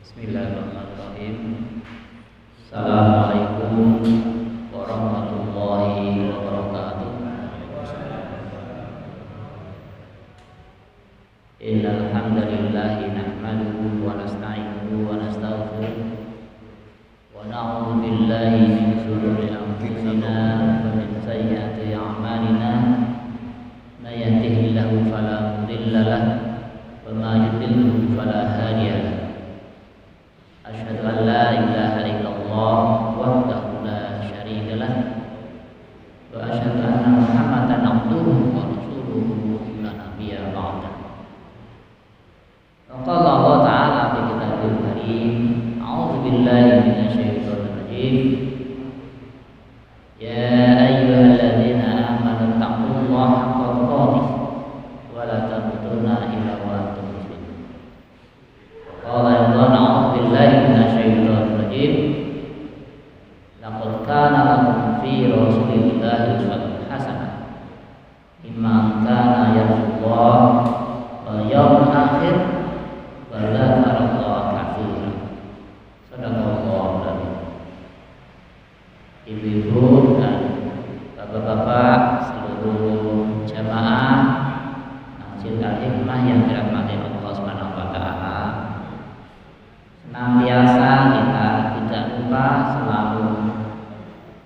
Bismillahirrahmanirrahim. Assalamualaikum warahmatullahi wabarakatuh. Innal hamdalillah nahmaduhu wa nasta'inuhu wa nastaghfiruh wa na'udzu billahi min shururi anfusina wa min sayyiati a'malina. May yahdihillahu fala mudilla lahu wa may yudlil fala hadiya lahu. Asyhadu an la ilaha illallah wahdahu la syarika lah wa asyhadu anna Muhammadan abduhu wa rasuluhu la nabiyya ba'da. Qala Allah ta'ala fi kitabil karim, a'udzu billahi minasyaitonir rajim. Ya ayyuhalladzina amanu taqullaha haqqa tuqatih wa la tamutunna illa wa antum muslimun. Qala a'udzu billahi minasyaitonir rajim. Laqad kana lakum fi rasulillahi uswatun hasanah liman kana yarjullaha wal yawmal akhir wa dzakarallaha katsiran. Shadaqallahu alazim. Ibu-ibu dan bapak-bapak seluruh jamaah Masjid Al-Hikmah yang dirahmati Allah Subhanahu wa taala, senantiasa kita tidak lupa selalu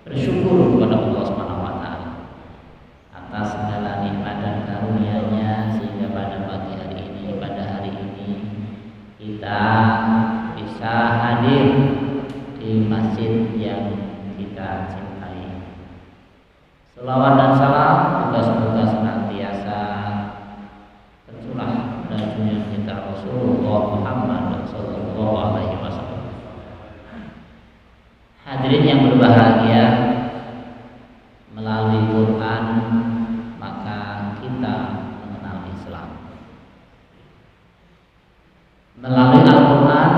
bersyukur kepada Allah Subhanahu wa taala atas segala nikmat dan karunia-Nya, sehingga pada pagi hari ini, pada hari ini kita bisa hadir di masjid yang kita cintai. Selawat dan salam juga semoga senantiasa tercurah pada junjungan kita Rasulullah Muhammad sallallahu alaihi wasallam. Hadirin yang berbahagia, melalui Quran maka kita mengenal Islam. Melalui Al-Quran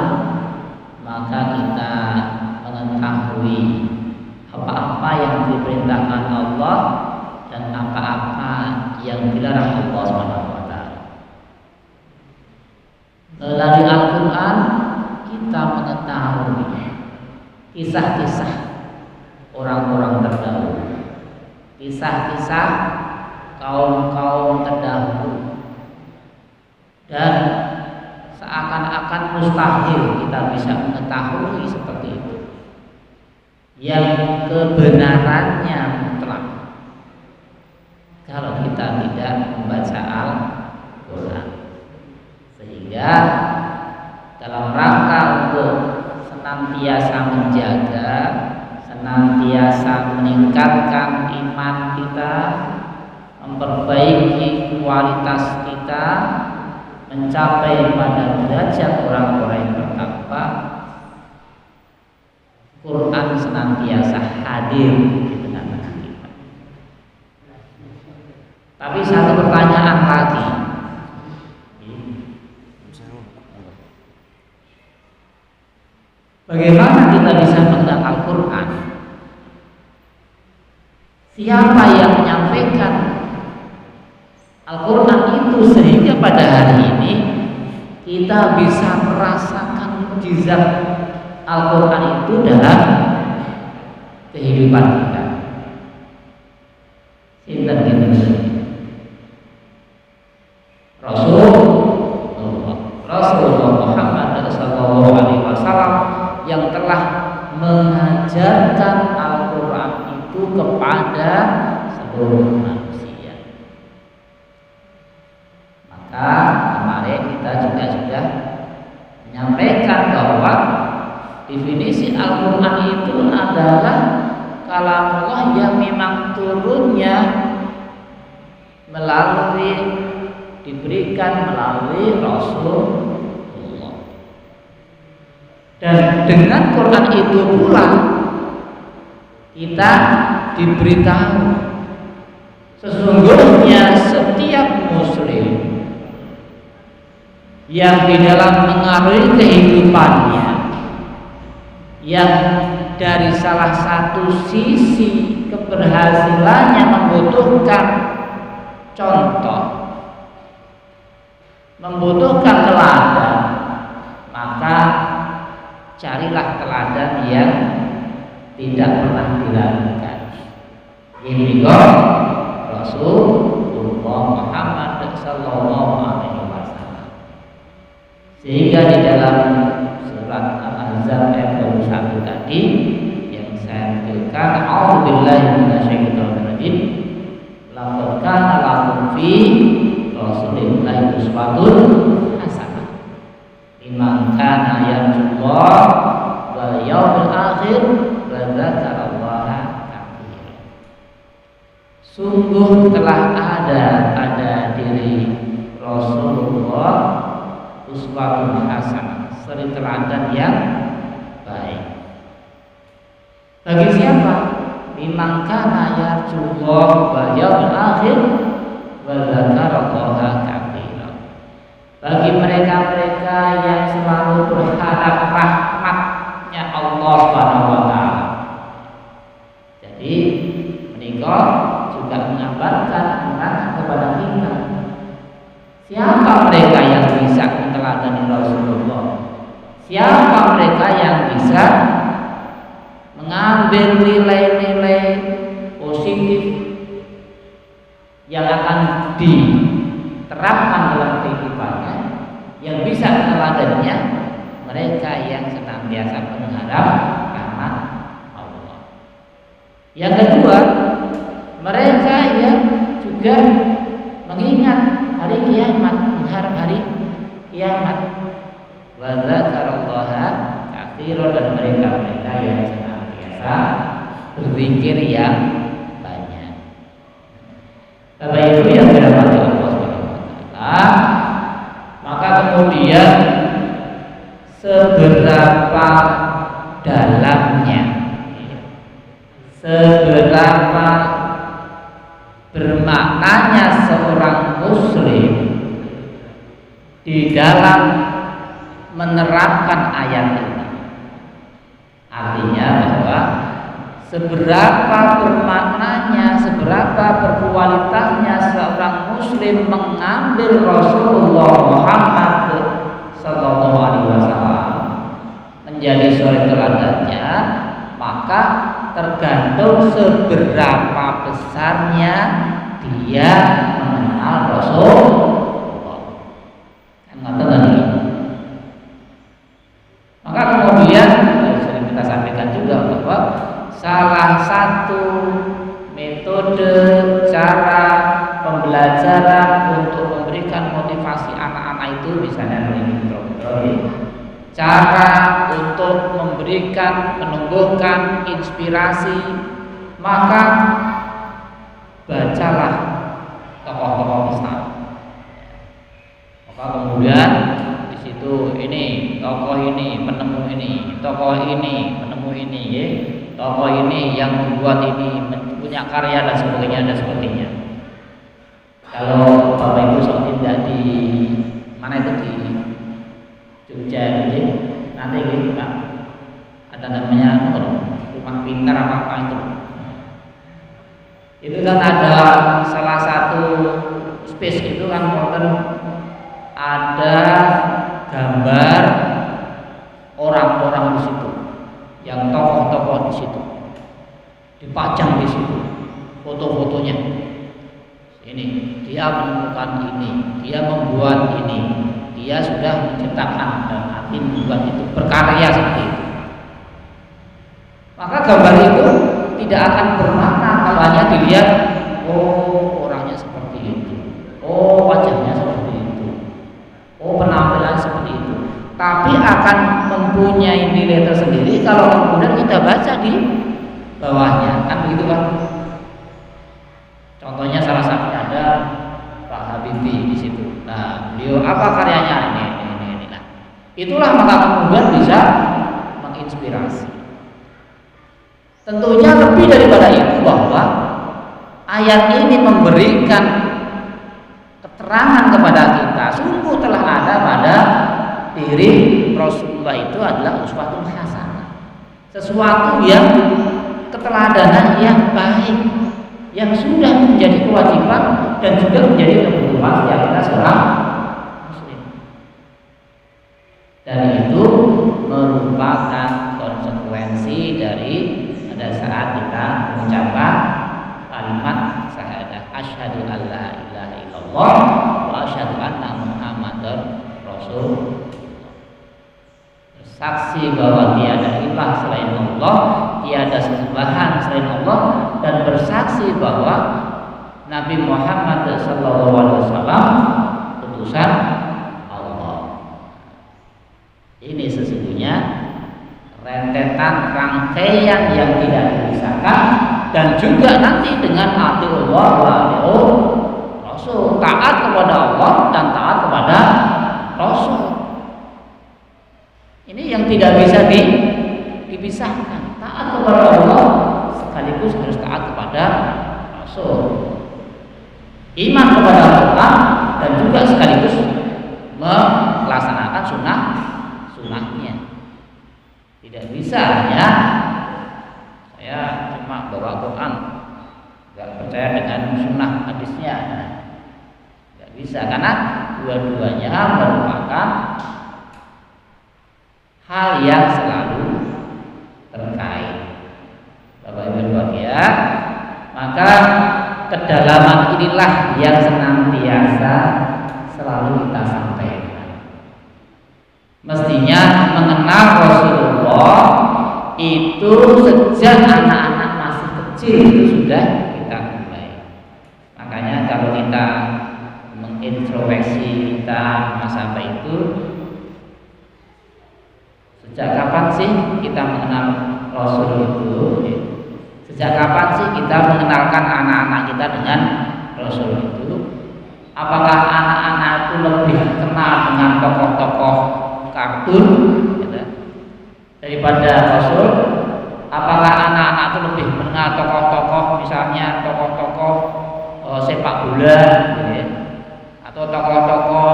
maka kita mengetahui apa-apa yang diperintahkan Allah dan apa-apa yang dilarang Allah SWT. Melalui Al-Quran kita mengetahui kisah-kisah orang-orang terdahulu, kisah-kisah kaum-kaum terdahulu, dan seakan-akan mustahil kita bisa mengetahui seperti itu, yang kebenarannya mutlak kalau kita tidak membaca Al-Quran. Sehingga dalam rangka untuk senantiasa menjaga, senantiasa meningkatkan iman kita, memperbaiki kualitas kita, mencapai pada derajat orang-orang yang bertakwa, Quran senantiasa hadir di tengah-tengah kita. Tapi satu pertanyaan lagi, bagaimana kita bisa mengenal Al-Quran? Siapa yang menyampaikan Al-Quran itu sehingga pada hari ini kita bisa merasakan mukjizat Al-Quran itu dalam kehidupan kita? Sinten kinten Rasulullah Muhammad sallallahu alaihi wasallam yang telah mengajarkan Al-Quran itu kepada seluruh manusia. Maka kemarin kita juga sudah menyampaikan bahwa definisi Al-Quran itu adalah kalamullah yang memang turunnya diberikan melalui Rasulullah. Dan dengan Quran itu pula kita diberitahu sesungguhnya setiap muslim yang di dalam mengarungi kehidupannya, yang dari salah satu sisi keberhasilannya membutuhkan contoh, membutuhkan teladan, maka Sehingga di dalam surat Al-Ahzab ayat 21 tadi yang saya bacakan, a'udzubillahi minasyaitonir rajim, laqad kana lakum fi rasulillahi uswatun hasanah liman kana yarjullaha wal yawmil akhir wa dzakarallaha katsiran. Sungguh telah ada pada diri Rasulullah uswatun hasanah, suri teladan yang baik. Bagi siapa? Liman kana yarjullaha wal yawmil akhir wa dzakarallaha katsiran. Bagi mereka-mereka yang selalu berharap rahmatnya Allah Subhanahu wa taala. Jadi menikah juga mengabarkan kepada kita siapa mereka yang bisa meneladani Rasulullah, siapa mereka yang bisa mengambil nilai-nilai positif yang akan diterapkan dalam kehidupannya, yang bisa meneladaninya, mereka yang senantiasa mengharap rahmat Allah. Yang kedua, mereka yang juga mengingat hari kiamat, mengharap hari kiamat. Wa dzakarallaha katsiran, dan mereka yang senantiasa berzikir yang banyak. Bapak Ibu yang dirahmati Allah Subhanahu wa taala, maka kemudian seberapa dalamnya, seberapa bermaknanya seorang muslim di dalam menerapkan ayat ini. Artinya bahwa seberapa bermaknanya, seberapa berkualitasnya seorang muslim mengambil Rasulullah Muhammad sallallahu alaihi wasallam menjadi suri teladannya, maka tergantung seberapa besarnya dia mengenal Rasulullah. Maka kemudian sering kita sampaikan juga bahwa salah satu metode cara pembelajaran untuk memberikan motivasi anak-anak itu misalnya cara untuk memberikan, menumbuhkan inspirasi, maka bacalah tokoh-tokoh besar. Maka kemudian di situ ini tokoh ini penemu ini, tokoh ini penemu ini, ya. Tokoh ini yang membuat ini, punya karya dan sebagainya. Kalau Bapak Ibu tidak di mana itu di Jogja ini, nanti gitu Pak, ada namanya rumah pintar apa itu. Itu kan ada salah satu space itu kan ada gambar orang-orang di situ, yang tokoh-tokoh di situ, dipajang di situ foto-fotonya. Ini dia menemukan ini, dia membuat ini, dia sudah menciptakan dan arti membuat itu, berkarya seperti itu. Maka gambar itu tidak akan bermakna kalau hanya dilihat, oh orangnya seperti itu, oh wajahnya seperti itu, oh penampilan seperti itu, tapi akan mempunyai nilai tersendiri kalau kemudian kita baca di bawahnya, kan begitu kan? Contohnya salah satunya ada Pak Habibie di situ. Nah, beliau apa karyanya ini. Nah, itulah maka kemudian bisa menginspirasi. Tentunya lebih daripada itu bahwa ayat ini memberikan keterangan kepada kita, sungguh telah ada pada diri Rasulullah itu adalah uswatun hasanah, sesuatu yang keteladanan yang baik, yang sudah menjadi kewajiban dan juga menjadi kebutuhan setiap kita seorang muslim. Dan itu merupakan konsekuensi dari pada saat kita mengucapkan kalimat syahadat asyhadu alla ilaha illallah wa asyhadu anna muhammadar rasulullah. bersaksi bahwa tiada ilah selain Allah, tiada sesembahan selain Allah, dan bersaksi bahwa Nabi Muhammad SAW utusan Allah. Ini sesungguhnya rentetan rangkaian yang tidak dipisahkan, dan juga nanti dengan ati Allah wa atiur Rasul, taat kepada Allah dan taat kepada Rasul. Ini yang tidak bisa dipisahkan. Taat kepada Allah sekaligus harus taat kepada Rasul. Iman kepada Allah dan juga sekaligus melaksanakan sunnahnya. Tidak bisa hanya saya cuma bawa Quran, nggak percaya dengan sunnah hadisnya. Nggak bisa, karena dua-duanya merupakan hal yang selalu terkait. Bapak Ibu bahagia, maka kedalaman inilah yang senantiasa selalu kita sampaikan. Mestinya mengenal Rasulullah itu sejak anak-anak masih kecil itu sudah kita mulai. Makanya kalau kita mengintrospeksi kita masa itu, sejak kapan sih kita mengenal Rasul itu? Sejak kapan sih kita mengenalkan anak-anak kita dengan Rasul itu? Apakah anak-anak itu lebih kenal dengan tokoh-tokoh kartun gitu, daripada Rasul? Apakah anak-anak itu lebih mengenal tokoh-tokoh, misalnya tokoh-tokoh sepak bola gitu ya, atau tokoh-tokoh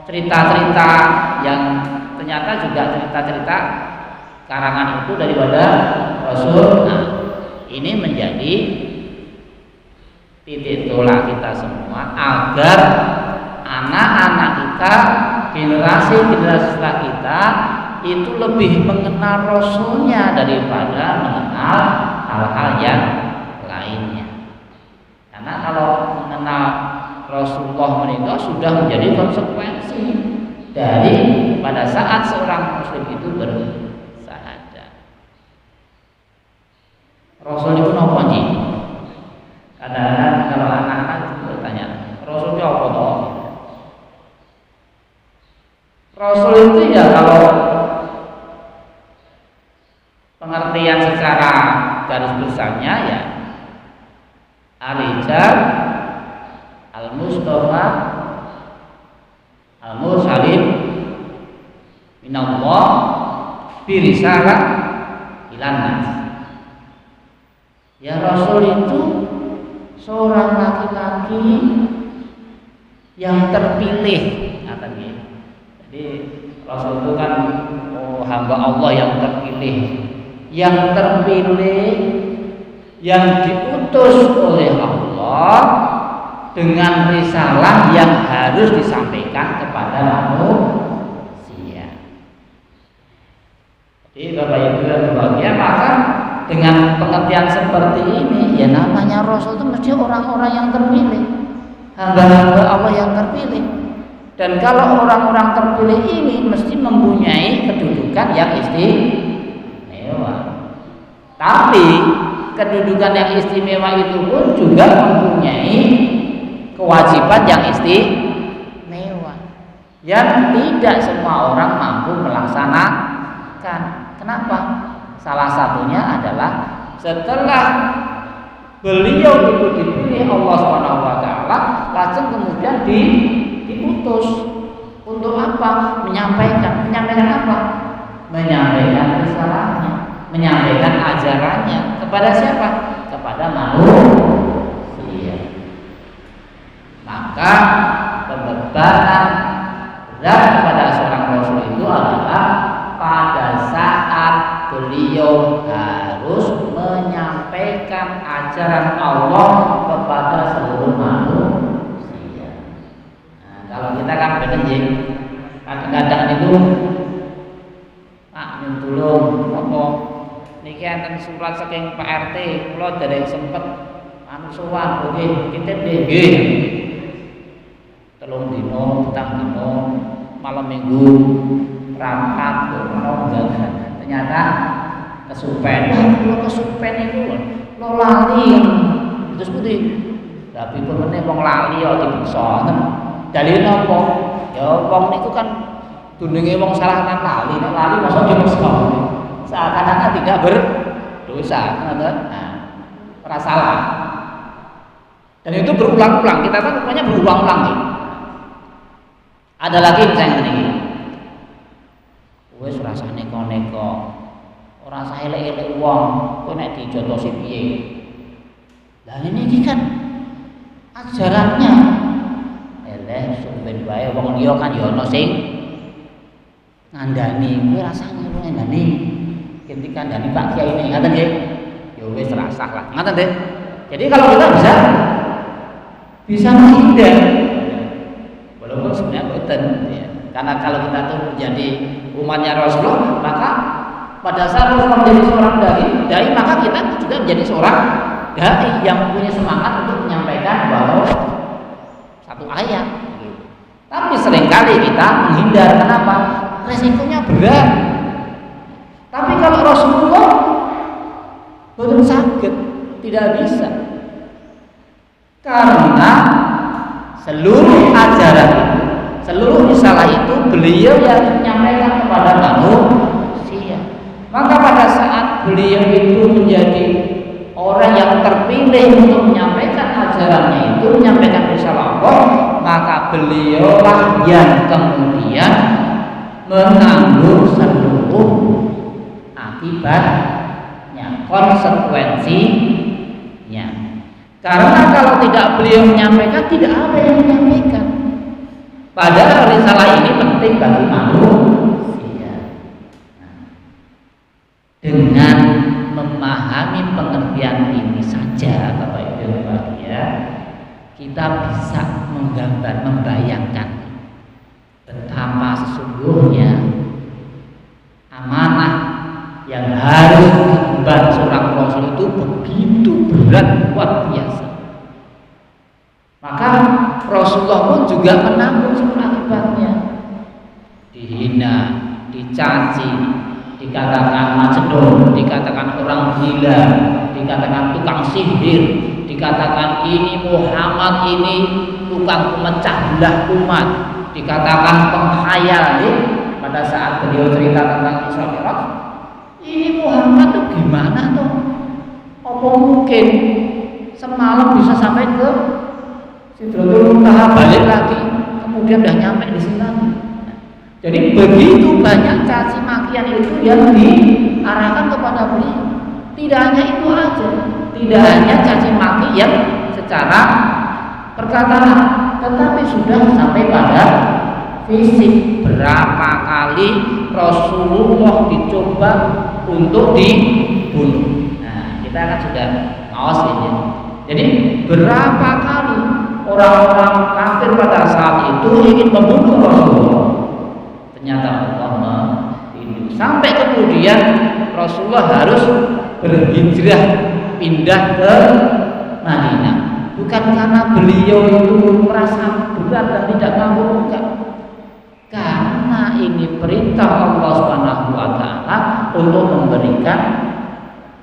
cerita-cerita yang ternyata juga cerita-cerita karangan itu daripada Rasul? Nah, ini menjadi titik tolak kita semua agar anak-anak kita, generasi-generasi setelah kita itu lebih mengenal Rasulnya daripada mengenal hal-hal yang lainnya. Karena kalau mengenal Rasulullah mereka sudah menjadi konsekuensi dari pada saat seorang muslim itu bersahadat. Rasul itu apa sih? Kadang-kadang kalau anak-anak itu bertanya, Rasulnya apa toh? Rasul itu ya kalau pengertian secara garis besarnya ya Al-Rijal Al-Mustafa Al-Mursalin minallah birisalah ilan nas. Ya, Rasul itu seorang laki-laki yang terpilih, katanya. Jadi Rasul itu kan hamba Allah yang terpilih, yang diutus oleh Allah dengan risalah yang harus disampaikan kepada manusia. Jadi Bapak Ibu yang berbahagia, maka dengan pengertian seperti ini, ya namanya Rasul itu mesti orang-orang yang terpilih, hamba-hamba Allah yang terpilih. Dan kalau orang-orang terpilih ini mesti mempunyai kedudukan yang istimewa. Tapi kedudukan yang istimewa itu pun juga mempunyai kewajiban yang istimewa yang tidak semua orang mampu melaksanakan. Kenapa? Salah satunya adalah setelah beliau itu dipilih Allah SWT, langsung kemudian diutus untuk apa? Menyampaikan apa? Menyampaikan risalahnya, menyampaikan ajarannya kepada siapa? Kepada manusia. Maka pembebanan berat kepada seorang Rasul itu adalah pada saat beliau harus menyampaikan ajaran Allah kepada seluruh manusia. Nah, kalau kita kan benjing, kadang-kadang itu Pak tulung apa niki enten surat saking Pak RT, kula dereng sempet sowan nggih, titip nggih. 3 dino, petang dino, malam minggu berangkat ternyata kesupen. Kalau kesupen itu lo lali terus putih. Tapi pemene wong lali kok dibeksa. Dalile napa? Ya wong niku kan dununge wong salah nang lali, nek lali mosok dibeksa. Seakan-akan tidak berdosa, ngoten. Nah, ora salah. Dan itu berulang-ulang. Kita kan rupanya berulang-ulang nih. Ada lagi misalnya ini. Wes rasane neko. Ora usah elek-elek wong, kowe nek dijotosi piye. Lah ini kan ajarannya eleh sampeyan wae wong liya kan ya ana sing ngandani, kowe rasane ngandani. Ketika ngandani Pak Kiai ini ngaten nggih. Ya wis rasah lah. Ngaten nggih. Jadi kalau kita bisa menghindar walaupun sebenarnya boten ya. Karena kalau kita tuh menjadi umatnya Rasulullah, maka pada saat Rasulullah menjadi seorang dai, maka kita juga menjadi seorang dai yang mempunyai semangat untuk menyampaikan bahwa satu ayat. Tapi seringkali kita menghindar. Kenapa? Resikonya berat. Tapi kalau Rasulullah belum sakit, tidak bisa. Karena seluruh ajaran itu, seluruh risalah itu beliau yang menyampaikan kepada manusia. Maka pada saat beliau itu menjadi orang yang terpilih untuk menyampaikan ajarannya itu, menyampaikan risalah Allah, maka beliaulah yang kemudian menanggung seluruh akibatnya, konsekuensinya. Karena kalau tidak beliau menyampaikan, tidak ada yang menyampaikan. Padahal risalah ini penting bagi manusia. Dengan memahami pengertian ini saja, Bapak Ibu bahagia, kita bisa menggambar, membayangkan betapa sesungguhnya amanah yang harus diemban seorang Rasul itu begitu berat, luar biasa. Maka Rasulullah pun juga menanggung semua akibatnya. Dihina, dicaci, dikatakan macedon, dikatakan orang gila, dikatakan tukang sihir, dikatakan ini Muhammad ini tukang pemecah belah umat, dikatakan penghayal. Pada saat beliau cerita tentang Isra Mi'raj, ini Muhammad tuh gimana tuh? Apa mungkin semalam bisa sampai ke Sidratul Muntaha, balik lagi, kemudian udah nyampe di sini lagi. Jadi begitu banyak caci makian itu yang diarahkan kepada beliau. Tidak hanya itu aja, tidak hanya caci maki yang secara perkataan, tetapi sudah sampai pada fisik. Berapa kali Rasulullah dicoba untuk dibunuh. Nah, kita kan sudah ngawas ini. Jadi berapa kali orang-orang kafir pada saat itu ingin membunuh Rasulullah. Ternyata Allah melindungi. Sampai kemudian Rasulullah harus berhijrah pindah ke Madinah. Bukan karena beliau itu merasa berat dan tidak mampu, bukan. Karena ini perintah Allah Subhanahu wa taala untuk memberikan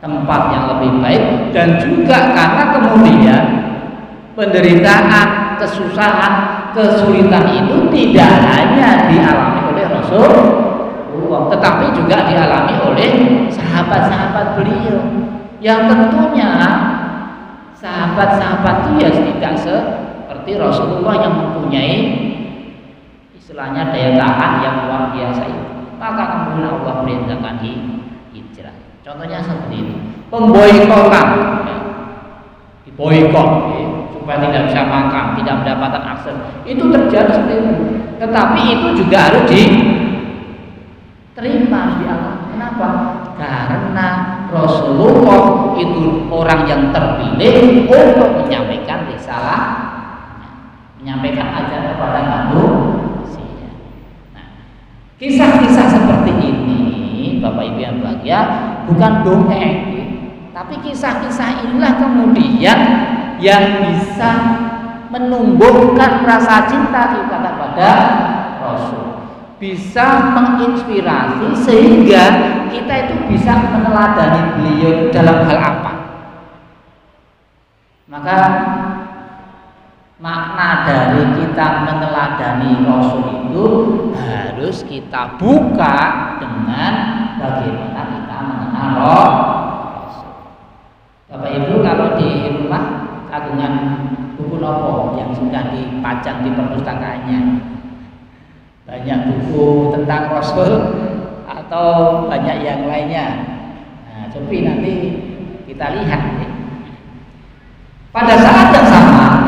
tempat yang lebih baik, dan juga karena kemudian penderitaan, kesusahan, kesulitan itu tidak hanya dialami oleh Rasulullah, tetapi juga dialami oleh sahabat-sahabat beliau, yang tentunya sahabat-sahabat itu ya tidak seperti Rasulullah yang mempunyai istilahnya daya tahan yang luar biasa itu. Maka kemudian Allah perintahkan hijrah. Contohnya seperti itu, pemboikotan, ya. Diboikot ya, supaya tidak bisa makan, tidak mendapatkan akses. Itu terjadi seperti itu. Tetapi itu juga harus diterima di Allah. Kenapa? Karena Rasulullah itu orang yang terpilih untuk menyampaikan risalah, menyampaikan ajaran kepada manusia. Nah, kisah-kisah seperti ini, Bapak Ibu yang bahagia, bukan dongeng, tapi kisah-kisah inilah kemudian yang bisa menumbuhkan rasa cinta kita kepada Rasul. bisa menginspirasi sehingga kita itu bisa meneladani beliau dalam hal apa. Maka makna dari kita meneladani Rasul itu harus kita buka dengan bagaimana kita mengenal Rasul. Bapak Ibu, kalau di rumah kagungan buku nopo yang sudah dipajang di perpustakaannya, banyak buku tentang Rasul atau banyak yang lainnya. Nah, coba nanti kita lihat ya. Pada saat yang sama,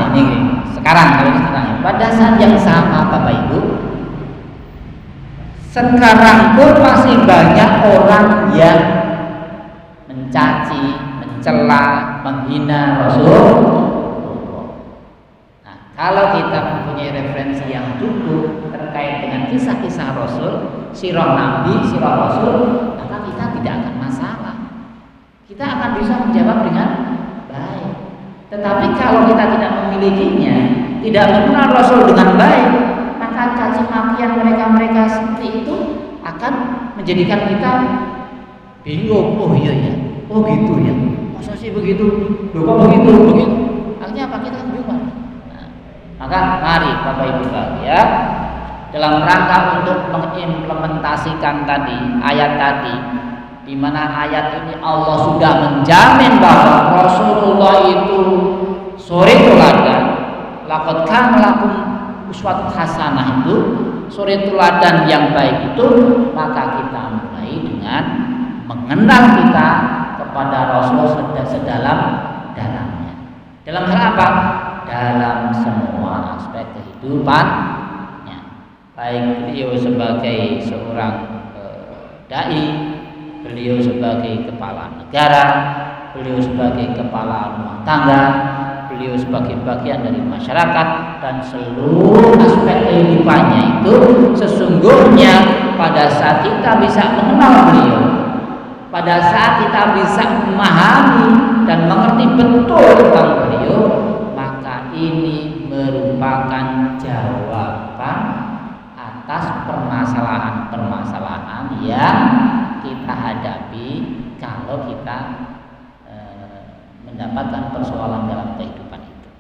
pada saat yang sama Bapak Ibu, sekarang pun masih banyak orang yang mencaci, mencela, menghina Rasul. Nah, kalau kita mempunyai referensi yang cukup terkait dengan kisah-kisah Rasul, sirah Nabi, sirah Rasul, maka kita tidak akan masalah. Kita akan bisa menjawab dengan baik. Tetapi kalau kita tidak memilikinya, tidak mengenal Rasul dengan baik, maka caci makian mereka seperti itu akan menjadikan kita bingung. Oh iya ya, oh gitu ya, masa sih begitu, loh kok begitu. Akhirnya apa, kita bingung. Nah, maka mari Bapak Ibu ya, dalam rangka untuk mengimplementasikan tadi ayat tadi, di mana ayat ini Allah sudah menjamin bahwa Rasulullah itu suri teladan, laqad kana lakum uswatun hasanah, itu suri teladan yang baik itu, maka kita mulai dengan mengenal kita kepada Rasul sedalam-dalamnya. Dalam hal apa? Dalam semua aspek kehidupannya. Baik beliau sebagai seorang dai, beliau sebagai kepala negara, beliau sebagai kepala rumah tangga, beliau sebagai bagian dari masyarakat, dan seluruh aspek kehidupannya itu sesungguhnya pada saat kita bisa mengenal beliau, pada saat kita bisa memahami dan mengerti betul tentang beliau, maka ini merupakan jawaban atas permasalahan-permasalahan yang kita hadapi kalau kita mendapatkan persoalan dalam kehidupan itu.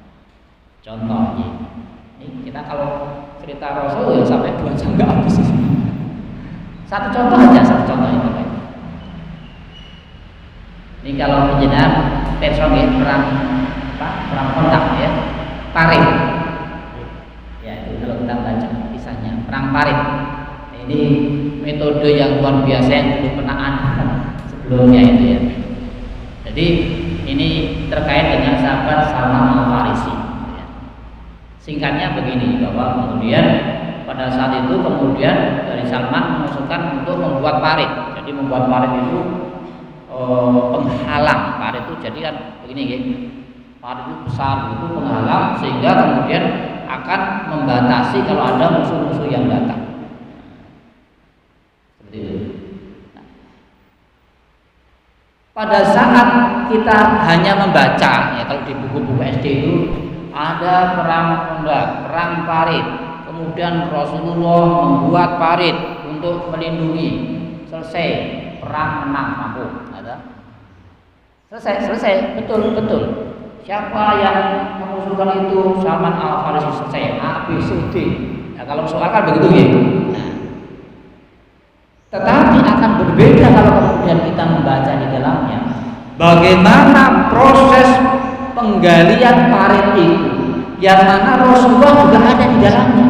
Contohnya, ini kita kalau cerita Rasul ya sampai 2 jam nggak habis. Satu contoh aja, ini. Ini kalau penjenengan perang kontak ya, Parit. Ya itu kalau kita baca kisahnya perang Parit. Ini metode yang luar biasa yang belum pernah ada sebelumnya itu ya. Jadi ini terkait dengan sahabat Salman Al-Farisi. Singkatnya begini, bahwa kemudian pada saat itu kemudian dari Salman mengusulkan untuk membuat parit. Jadi membuat parit itu penghalang. Parit itu jadi kan begini ya. Parit itu besar, itu penghalang sehingga kemudian akan membatasi kalau ada musuh-musuh yang datang. Seperti itu. Pada saat kita hanya membaca ya, kalau di buku-buku SD itu ada perang kondak, perang parit, kemudian Rasulullah membuat parit untuk melindungi, selesai perang menang, mampu, ada selesai, betul. Siapa yang mengusulkan itu? Salman Al-Farisi, selesai, A, B, C, D. Nah, kalau soal kan begitu ya. Nah, tetapi akan berbeda kalau kemudian kita membaca di dalamnya bagaimana proses penggalian parit itu, yang mana Rasulullah juga ada di dalamnya.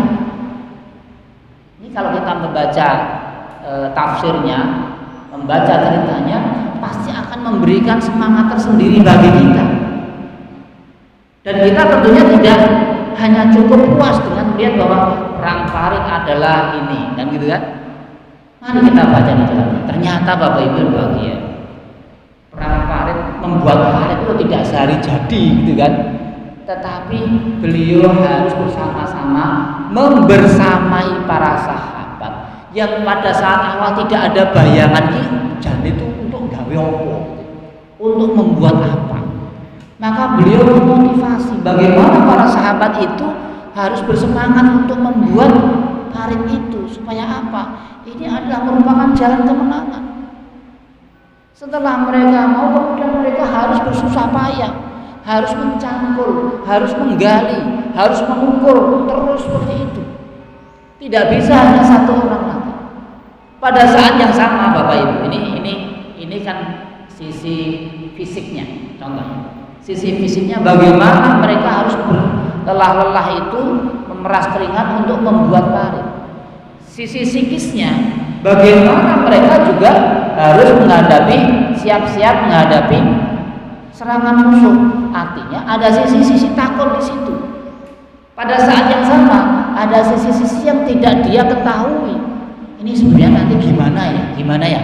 Ini kalau kita membaca tafsirnya, membaca ceritanya, pasti akan memberikan semangat tersendiri bagi kita. Dan kita tentunya tidak hanya cukup puas dengan melihat bahwa perang parit adalah ini, dan gitu kan. Mari kita baca di dalamnya. Ternyata Bapak Ibu bahagia, perang parit, membuat parit itu tidak sehari jadi gitu kan. Tetapi beliau harus bersama-sama membersamai para sahabat yang pada saat awal tidak ada bayangan jadi itu untuk gawe apa, untuk membuat apa. Maka beliau memotivasi bagaimana para sahabat itu harus bersemangat untuk membuat parit itu. Supaya apa? Ini adalah merupakan jalan kemenangan. Setelah mereka mau, kemudian mereka harus bersusah payah, harus mencangkul, harus menggali, harus mengukur, terus seperti itu. Tidak bisa hanya satu orang lagi. Pada saat yang sama, Bapak Ibu, ini kan sisi fisiknya, contohnya. Sisi fisiknya bagaimana mereka harus berlelah-lelah itu memeras keringat untuk membuat parit. Sisi psikisnya, bagaimana mereka juga harus siap-siap menghadapi serangan musuh. Artinya ada sisi-sisi takut di situ. Pada saat yang sama ada sisi-sisi yang tidak dia ketahui. Ini sebenarnya nanti gimana ya?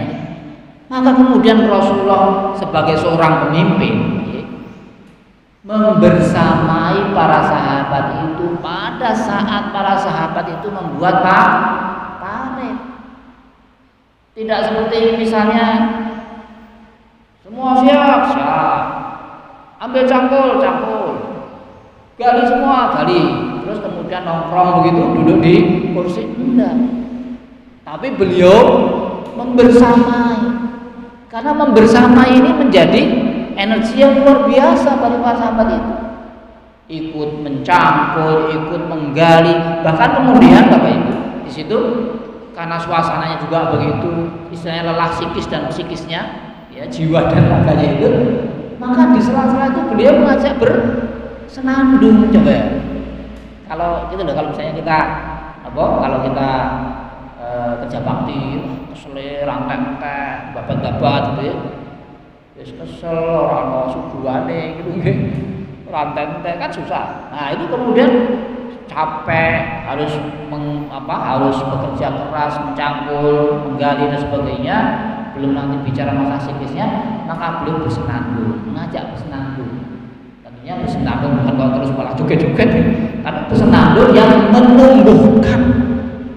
Maka kemudian Rasulullah sebagai seorang pemimpin membersamai para sahabat itu pada saat para sahabat itu membuat parit. Tidak seperti misalnya semua siap, ambil cangkul, gali semua, terus kemudian nongkrong begitu, duduk di kursi, enggak. Tapi beliau membersamai, karena membersamai ini menjadi energi yang luar biasa bagi para sahabat itu. Ikut mencangkul, ikut menggali, bahkan kemudian Bapak Ibu di situ karena suasananya juga begitu, istilahnya lelah psikis dan psikisnya, ya jiwa dan raganya itu, maka di sela-sela itu beliau mengajak bersenandung, coba ya. Kalau gitu loh, kalau misalnya kita kalau kita kerja bakti, kesel, rantai-rantai, babat-babat gitu ya. Wis kesel ora ono suguhane gitu nggih. Rantai-rantai kan susah. Nah, itu kemudian capek, harus harus bekerja keras, mencangkul, menggali dan sebagainya. Belum nanti bicara masalah psikisnya, maka beliau bersenandung, mengajak bersenandung. Tentunya bersenandung bukan kalau terus malah joget-joget, tapi bersenandung yang menumbuhkan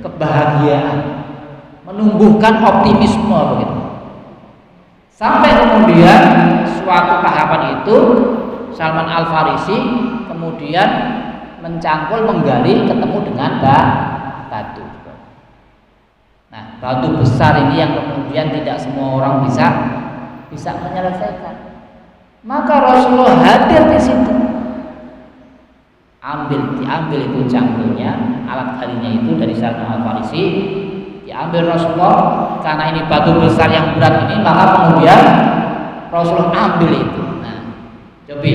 kebahagiaan, menumbuhkan optimisme begitu. Sampai kemudian suatu tahapan itu Salman Al-Farisi kemudian mencangkul, menggali, ketemu dengan batu. Nah, batu besar ini yang kemudian tidak semua orang bisa menyelesaikan. Maka Rasulullah hadir di situ. Diambil itu cangkulnya, alat galinya itu dari Salman Al-Farisi. Diambil Rasulullah, karena ini batu besar yang berat ini, maka kemudian Rasulullah ambil itu. Nah, coba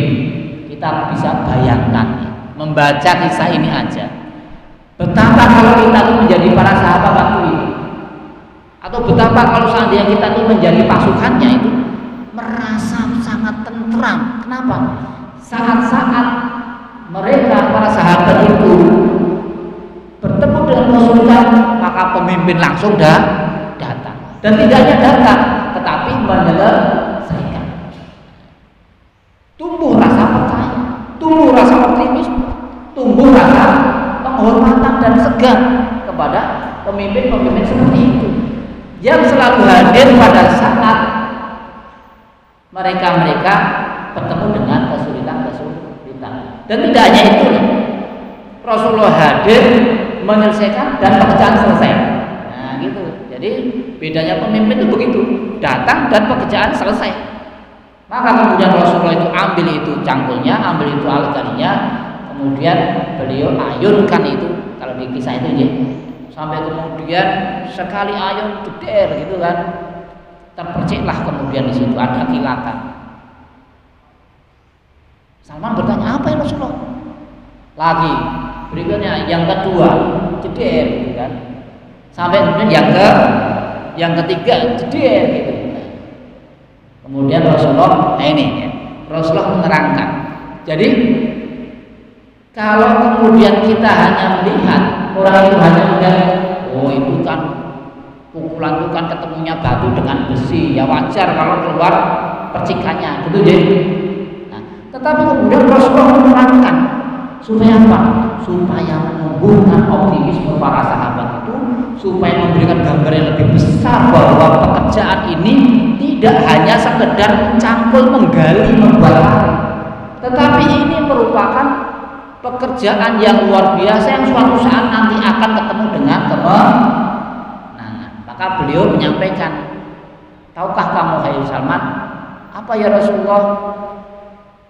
kita bisa bayangkan, membaca kisah ini aja, betapa kalau kita itu menjadi para sahabat waktu itu, atau betapa kalau seandainya kita itu menjadi pasukannya itu merasa sangat tentram. Kenapa? Saat-saat mereka para sahabat itu bertemu dengan Rasulullah, maka pemimpin langsung datang, dan tidak hanya datang tetapi menyelesaikan. Tumbuh rasa percaya, tumbuh rasa optimisme, tumbuh rasa penghormatan dan segan kepada pemimpin-pemimpin seperti itu yang selalu hadir pada saat mereka bertemu dengan kesulitan. Dan tidak hanya itu, Rasulullah hadir menyelesaikan dan pekerjaan selesai. Nah, gitu. Jadi bedanya pemimpin itu begitu, datang dan pekerjaan selesai. Maka kemudian Rasulullah itu ambil itu cangkulnya, ambil itu alat galinya, kemudian beliau ayunkan itu, kalau di kisah itu ya, sampai kemudian sekali ayun jeder gitu kan, terperciklah kemudian di situ ada kilatan. Salman bertanya, apa ya Rasulullah? Lagi berikutnya yang kedua jeder gitu kan, sampai kemudian yang ketiga jeder gitu. Kemudian Rasulullah Rasulullah menerangkan, jadi kalau kemudian kita hanya melihat orang itu hanya melihat, oh itu kan pukulan itu kan ketemunya batu dengan besi, ya wajar kalau keluar percikannya gitu ya. Nah, tetapi kemudian Rasulullah menerangkan supaya apa? Supaya menumbuhkan optimisme para sahabat itu, supaya memberikan gambar yang lebih besar bahwa pekerjaan ini tidak hanya sekedar mencangkul, menggali, membuat parit, tetapi ini merupakan pekerjaan yang luar biasa yang suatu saat nanti akan ketemu dengan kemenangan. Maka beliau menyampaikan, tahukah kamu hai Salman, apa ya Rasulullah,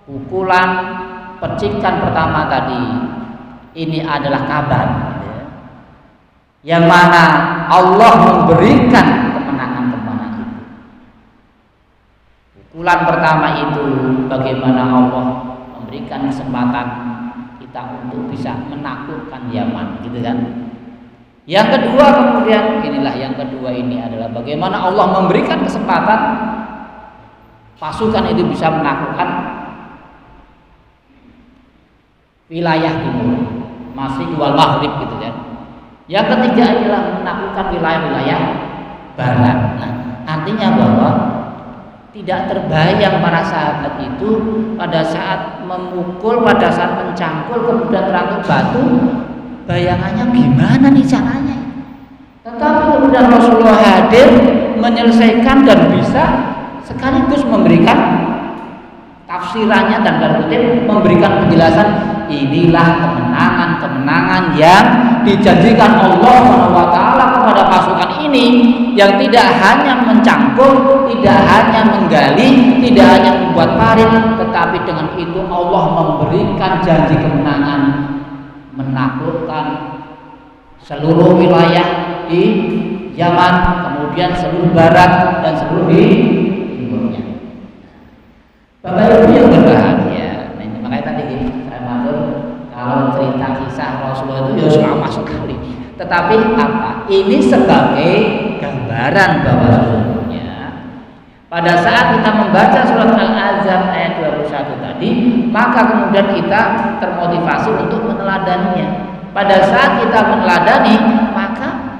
pukulan percikan pertama tadi ini adalah kabar yang mana Allah memberikan kemenangan kepada itu. Pukulan pertama itu bagaimana Allah memberikan kesempatan kita untuk bisa menaklukkan Yaman, gitu kan. Yang kedua kemudian inilah yang kedua ini adalah bagaimana Allah memberikan kesempatan pasukan itu bisa menaklukkan wilayah timur, Masrik wal Maghrib, gitu kan. Yang ketiga adalah menaklukkan wilayah-wilayah barat. Nah, artinya bahwa tidak terbayang para sahabat itu pada saat memukul, pada saat mencangkul kemudian terantuk batu, bayangannya gimana nih caranya. Tetapi kemudian Rasulullah hadir menyelesaikan dan bisa sekaligus memberikan tafsirannya dan memberikan penjelasan. Inilah kemenangan-kemenangan yang dijanjikan Allah SWT kepada pasukan ini, yang tidak hanya mencangkul, tidak hanya menggali, tidak hanya membuat parit, tetapi dengan itu Allah memberikan janji kemenangan, menaklukkan seluruh wilayah di Yaman, kemudian seluruh barat dan seluruh di timurnya. Bapak Ibu yang berbahagia, nah ini makanya tadi saya maksud kalau cerita kisah Rasulullah itu ya lama sekali. Tetapi apa? Ini sebagai gambaran bahwa sesungguhnya pada saat kita membaca surat Al-Ahzab ayat 21 tadi, maka kemudian kita termotivasi untuk meneladaninya. Pada saat kita meneladani, maka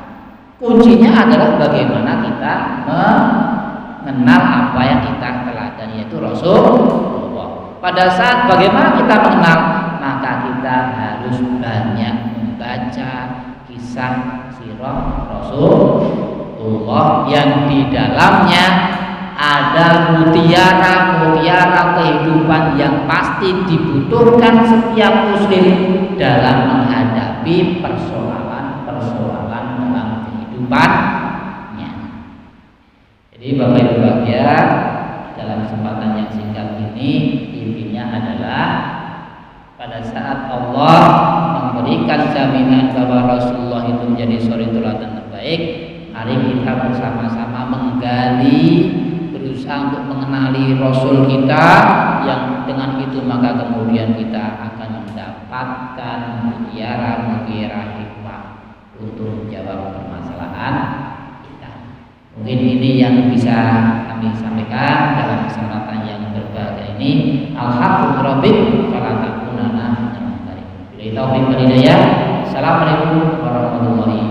kuncinya adalah bagaimana kita mengenal apa yang kita teladani, yaitu Rasulullah. Pada saat bagaimana kita mengenal, maka kita harus banyak membaca kisah sirah Rasulullah yang di dalamnya ada mutiara-mutiara kehidupan yang pasti dibutuhkan setiap muslim dalam menghadapi persoalan-persoalan dalam kehidupannya. Jadi Bapak Ibu bahagia, dalam kesempatan yang singkat ini intinya adalah pada saat Allah memberikan jaminan bahwa Rasulullah itu menjadi suri teladan terbaik, mari kita bersama-sama menggali, berusaha untuk mengenali Rasul kita, yang dengan itu maka kemudian kita akan mendapatkan mutiara-mutiara hikmah untuk menjawab permasalahan kita. Mungkin ini yang bisa kami sampaikan dalam kesempatan yang berbahagia ini. Alhamdulillah, fala takunanna minal mumtarin. Bila taufiq wal hidayah. Assalamualaikum warahmatullahi